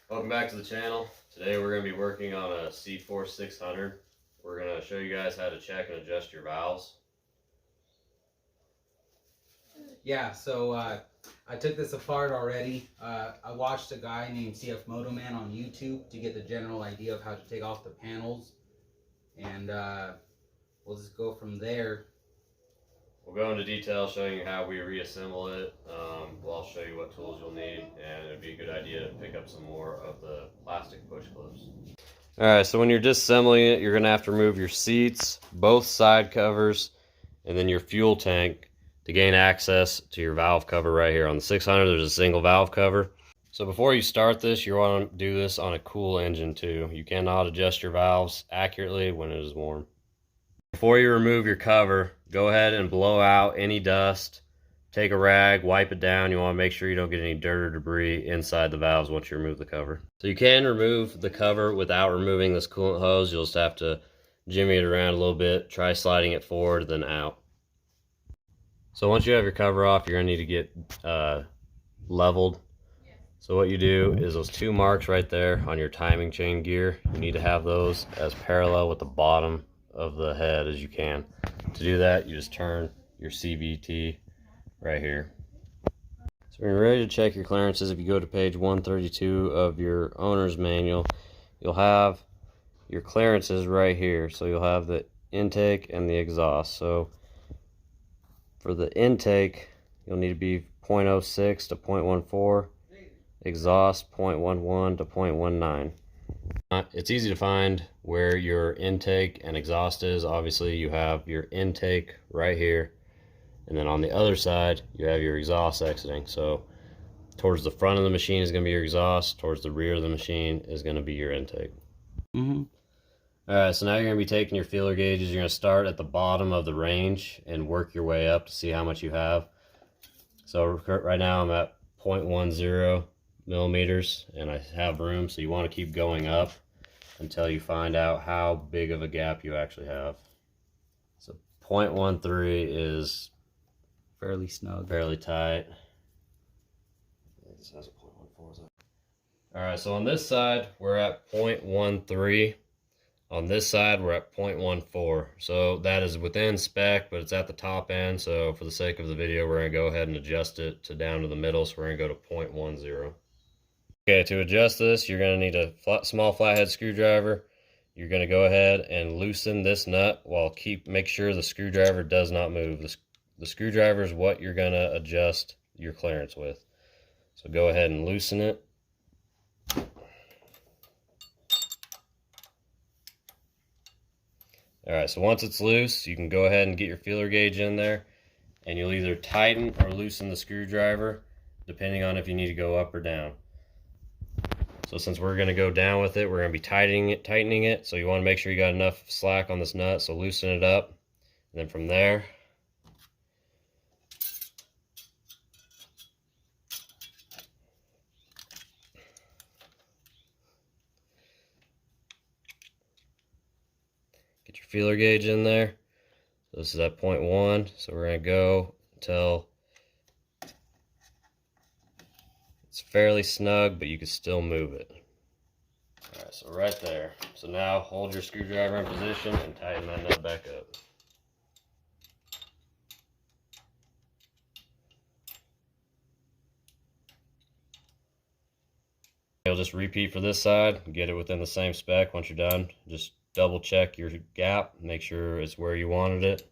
Welcome back to the channel. Today we're going to be working on a Cforce 600. We're going to show you guys how to check and adjust your valves. Yeah, so I took this apart already. I watched a guy named cfmoto man on YouTube to get the general idea of how to take off the panels, and we'll just go from there. We'll go into detail showing you how we reassemble it. I'll show you what tools you'll need, and it'd be a good idea to pick up some more of the plastic push clips. Alright, so when you're disassembling it, you're going to have to remove your seats, both side covers, and then your fuel tank to gain access to your valve cover right here. On the 600, there's a single valve cover. So before you start this, you want to do this on a cool engine too. You cannot adjust your valves accurately when it is warm. Before you remove your cover, go ahead and blow out any dust. Take a rag, wipe it down. You want to make sure you don't get any dirt or debris inside the valves once you remove the cover. So you can remove the cover without removing this coolant hose. You'll just have to jimmy it around a little bit, try sliding it forward, then out. So once you have your cover off, you're going to need to get leveled. So what you do is those two marks right there on your timing chain gear, you need to have those as parallel with the bottom of the head as you can. To do that, you just turn your CVT right here. So when you're ready to check your clearances, if you go to page 132 of your owner's manual, you'll have your clearances right here. So you'll have the intake and the exhaust. So for the intake, you'll need to be 0.06 to 0.14, exhaust 0.11 to 0.19. It's easy to find where your intake and exhaust is. Obviously, you have your intake right here, and then on the other side, you have your exhaust exiting. So towards the front of the machine is going to be your exhaust. Towards the rear of the machine is going to be your intake. Alright, so now you're going to be taking your feeler gauges. You're going to start at the bottom of the range and work your way up to see how much you have. So right now I'm at 0.10 millimeters, and I have room, so you want to keep going up until you find out how big of a gap you actually have. So 0.13 is Fairly snug. fairly tight. This has a 0.14. Alright, so on this side we're at 0.13. On this side we're at 0.14. So that is within spec, but it's at the top end. So for the sake of the video, we're going to go ahead and adjust it to down to the middle. So we're going to go to 0.10. Okay, to adjust this, you're going to need a small flathead screwdriver. You're going to go ahead and loosen this nut while make sure the screwdriver does not move. The screwdriver is what you're going to adjust your clearance with. So go ahead and loosen it. Alright, so once it's loose, you can go ahead and get your feeler gauge in there, and you'll either tighten or loosen the screwdriver depending on if you need to go up or down. So since we're going to go down with it, we're going to be tightening it. So you want to make sure you got enough slack on this nut, so loosen it up. And then from there, get your feeler gauge in there. So this is at 0.1, so we're going to go until it's fairly snug, but you can still move it. Alright, so right there. So now hold your screwdriver in position and tighten that nut back up. You'll just repeat for this side, get it within the same spec. Once you're done, just double check your gap, make sure it's where you wanted it.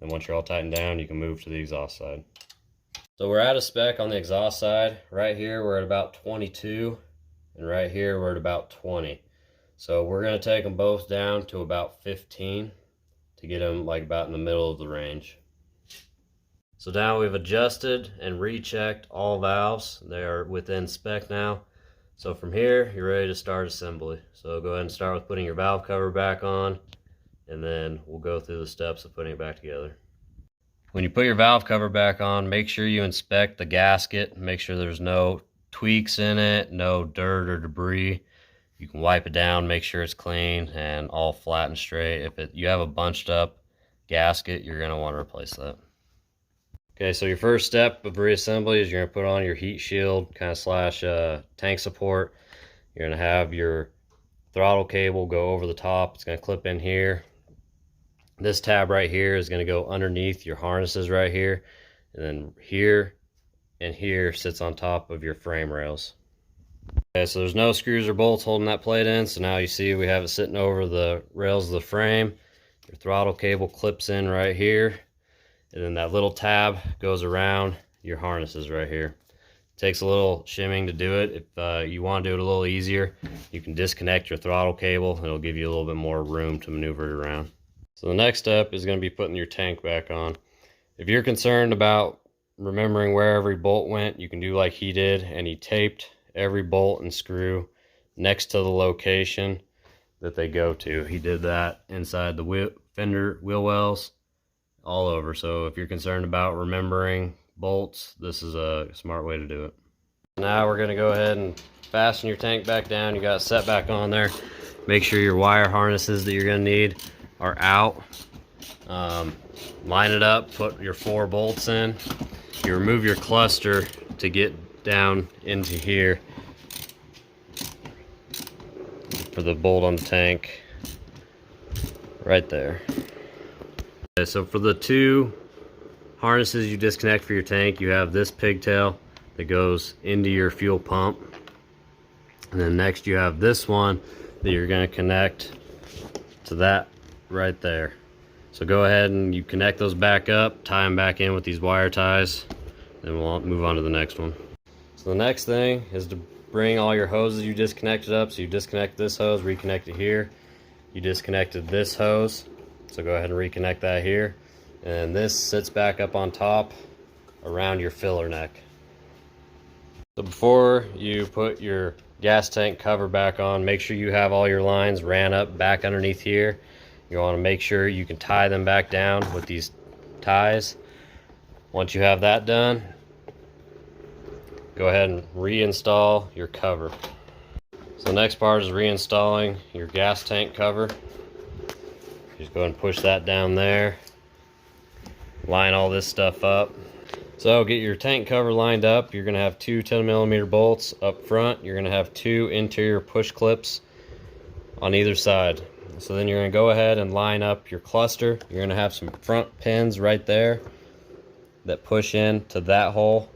And once you're all tightened down, you can move to the exhaust side. So we're at a spec on the exhaust side. Right here we're at about 22, and right here we're at about 20. So we're going to take them both down to about 15 to get them like about in the middle of the range. So now we've adjusted and rechecked all valves. They are within spec now. So from here, you're ready to start assembly. So go ahead and start with putting your valve cover back on, and then we'll go through the steps of putting it back together. When you put your valve cover back on, make sure you inspect the gasket. Make sure there's no tweaks in it, no dirt or debris. You can wipe it down, make sure it's clean and all flat and straight. If you have a bunched up gasket, you're going to want to replace that. Okay, so your first step of reassembly is you're going to put on your heat shield kind of slash tank support. You're going to have your throttle cable go over the top. It's going to clip in here. This tab right here is going to go underneath your harnesses right here, and then here and here sits on top of your frame rails. Okay, so there's no screws or bolts holding that plate in, so now you see we have it sitting over the rails of the frame. Your throttle cable clips in right here, and then that little tab goes around your harnesses right here. Takes a little shimming to do it. If you want to do it a little easier, you can disconnect your throttle cable. It'll give you a little bit more room to maneuver it around. So the next step is going to be putting your tank back on. If you're concerned about remembering where every bolt went, you can do like he did, and he taped every bolt and screw next to the location that they go to. He did that inside the fender wheel wells, all over. So if you're concerned about remembering bolts, this is a smart way to do it. Now we're going to go ahead and fasten your tank back down. You got it set back on there. Make sure your wire harnesses that you're going to need are out. Line it up, put your 4 bolts in. You remove your cluster to get down into here for the bolt on the tank right there. Okay, so for the 2 harnesses you disconnect for your tank, you have this pigtail that goes into your fuel pump, and then next you have this one that you're going to connect to that right there. So go ahead and you connect those back up, tie them back in with these wire ties, then we'll move on to the next one. So the next thing is to bring all your hoses you disconnected up. So you disconnect this hose, reconnect it here. You disconnected this hose, so go ahead and reconnect that here. And this sits back up on top around your filler neck. So before you put your gas tank cover back on, make sure you have all your lines ran up back underneath here. You want to make sure you can tie them back down with these ties. Once you have that done, go ahead and reinstall your cover. So the next part is reinstalling your gas tank cover. Just go ahead and push that down there. Line all this stuff up. So get your tank cover lined up. You're going to have 2 10mm bolts up front. You're going to have 2 interior push clips on either side. So then you're going to go ahead and line up your cluster. You're going to have some front pins right there that push in to that hole.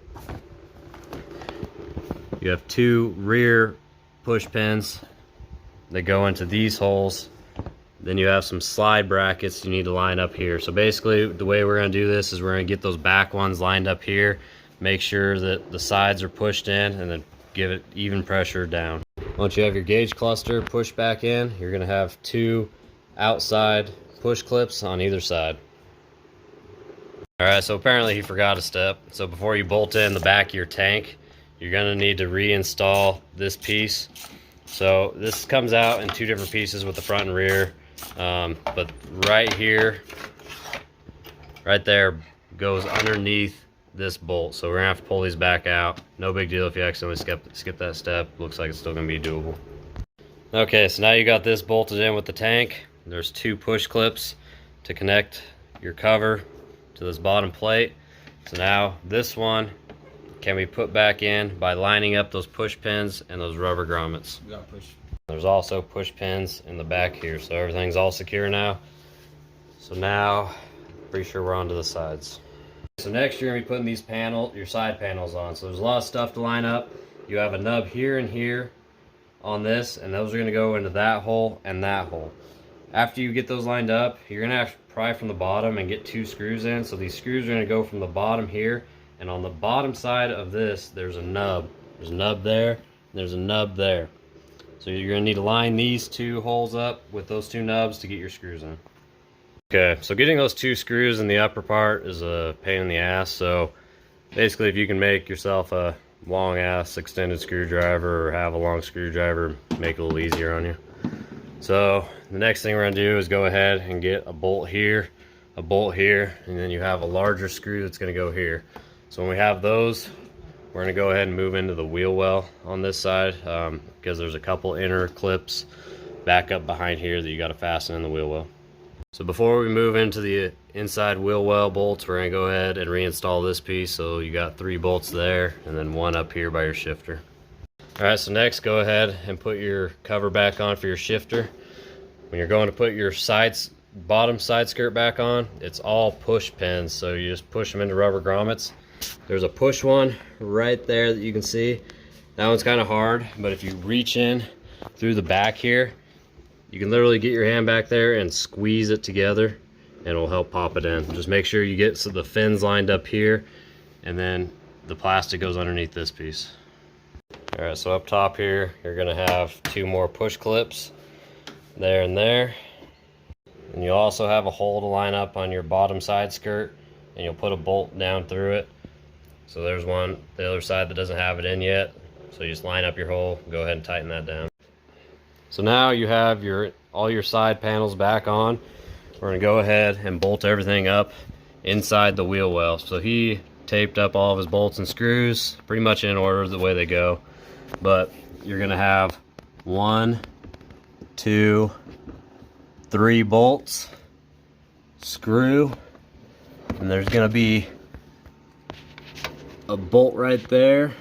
You have 2 rear push pins that go into these holes. Then you have some slide brackets you need to line up here. So basically the way we're going to do this is we're going to get those back ones lined up here, make sure that the sides are pushed in, and then give it even pressure down. Once you have your gauge cluster pushed back in, you're going to have 2 outside push clips on either side. Alright, so apparently he forgot a step. So before you bolt in the back of your tank, you're going to need to reinstall this piece. So this comes out in 2 different pieces with the front and rear. But right here, right there, goes underneath this bolt. So we're going to have to pull these back out. No big deal if you accidentally skip that step. Looks like it's still going to be doable. Okay, so now you got this bolted in with the tank. There's 2 push clips to connect your cover to this bottom plate. So now this one can be put back in by lining up those push pins and those rubber grommets. We got push. There's also push pins in the back here, so everything's all secure now. So now, pretty sure we're on to the sides. So next you're going to be putting these your side panels on. So there's a lot of stuff to line up. You have a nub here and here on this, and those are going to go into that hole and that hole. After you get those lined up, you're going to have to pry from the bottom and get 2 screws in. So these screws are going to go from the bottom here, and on the bottom side of this, there's a nub. There's a nub there, and there's a nub there. So you're going to need to line these 2 holes up with those 2 nubs to get your screws in. Okay, so getting those 2 screws in the upper part is a pain in the ass. So basically, if you can make yourself a long ass extended screwdriver or have a long screwdriver, make it a little easier on you. So the next thing we're going to do is go ahead and get a bolt here, and then you have a larger screw that's going to go here. So when we have those, we're going to go ahead and move into the wheel well on this side, because there's a couple inner clips back up behind here that you got to fasten in the wheel well. So before we move into the inside wheel well bolts, we're going to go ahead and reinstall this piece. So you got 3 bolts there and then 1 up here by your shifter. Alright, so next go ahead and put your cover back on for your shifter. When you're going to put your bottom side skirt back on, it's all push pins, so you just push them into rubber grommets. There's a push one right there that you can see. That one's kind of hard, but if you reach in through the back here, you can literally get your hand back there and squeeze it together, and it'll help pop it in. Just make sure you get the fins lined up here, and then the plastic goes underneath this piece. Alright, so up top here, you're gonna have 2 more push clips, there and there. And you'll also have a hole to line up on your bottom side skirt, and you'll put a bolt down through it. So there's one, the other side that doesn't have it in yet. So you just line up your hole, go ahead and tighten that down. So now you have all your side panels back on. We're gonna go ahead and bolt everything up inside the wheel well. So he taped up all of his bolts and screws, pretty much in order the way they go. But you're gonna have 1, 2, 3 bolts, screw, and there's gonna be a bolt right there,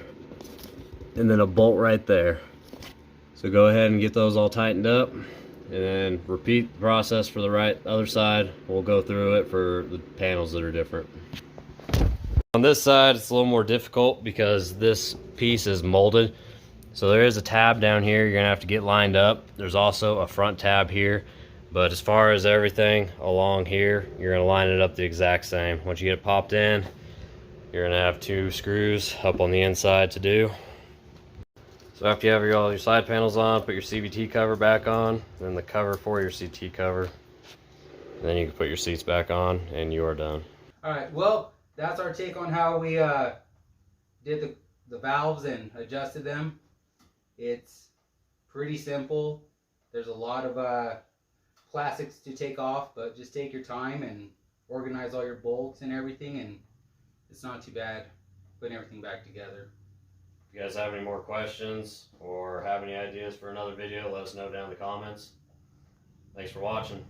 and then a bolt right there. So go ahead and get those all tightened up, and then repeat the process for the other side. We'll go through it for the panels that are different. On this side, it's a little more difficult because this piece is molded. So there is a tab down here you're gonna have to get lined up. There's also a front tab here, but as far as everything along here, you're gonna line it up the exact same. Once you get it popped in, you're gonna have 2 screws up on the inside to do. So after you have all your side panels on, put your CVT cover back on, then the cover for your CT cover. And then you can put your seats back on, and you are done. Alright, well, that's our take on how we did the valves and adjusted them. It's pretty simple. There's a lot of plastics to take off, but just take your time and organize all your bolts and everything, and it's not too bad putting everything back together. If you guys have any more questions or have any ideas for another video, let us know down in the comments. Thanks for watching.